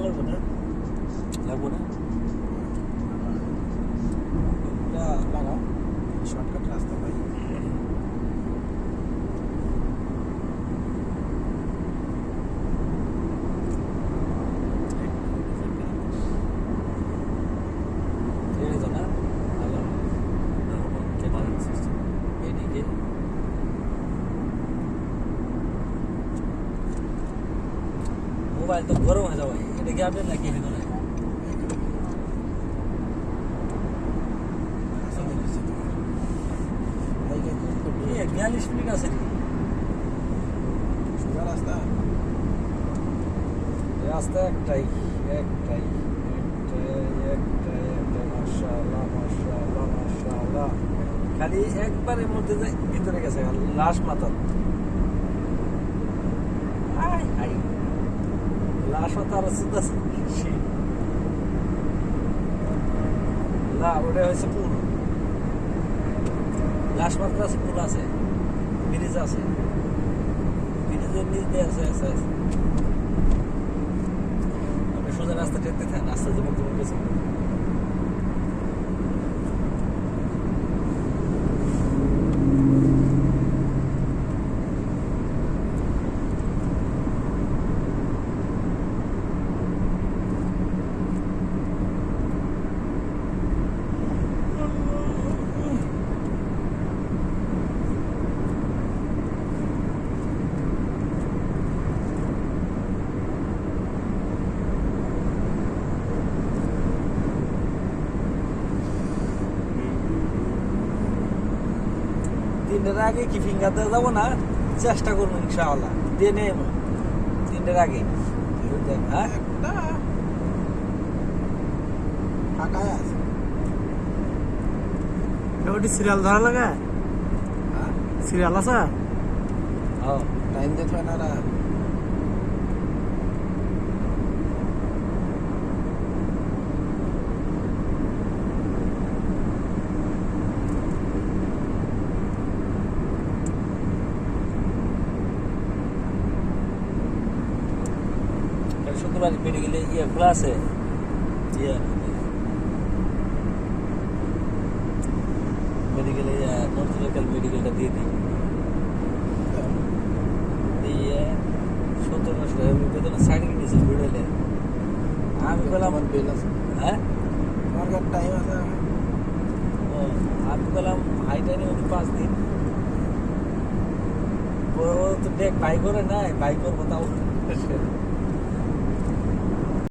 লাগবে না লাগাও শর্টকাট রাস্তা ভাই মোবাইল তো গরম হয়ে যাবে এটা কি আপনি নাকি হেন না ये 42 मिनट আছে সোজা রাস্তা রাস্তা একটাই মাশাআল্লাহ খালি একবারের মধ্যে ভিতরে গেছে লাশ মাথা আই লাশ মাথা আর সুদা না ওটা হচ্ছে পুল লাশ মাথা আছে পুল আছে ব্রিজ আছে ব্রিজের নিচ দিয়ে আছে আপনি সোজা রাস্তা টেকতে থাকেন রাস্তা যেমন তোমার কাছে তিনটার আগে কি ফিঙ্গার দেওয়া যাবো না চেষ্টা করবো ইনশাআল্লাহ দিয়ে নেব তিনটার আগে হ্যাঁ ফাঁকায় আছে ওটি সিরিয়াল ধরা লাগে সিরিয়াল আছে টাইম দেখবে না রা শুক্রবার মেডিকেলে খোলা আছে মেডিকেলে নর্থ লোকাল মেডিকেলটা দিয়ে দিই দিয়ে 1700 বেতন সাইড কিনেছি ভিড়লে আমি বললাম বেল আছে হ্যাঁ আমার কাছে টাইম আছে আমি বললাম হাইটাইনে উনি 5 দিন ও তো দেখ বাই করে নাই বাই করবো তাও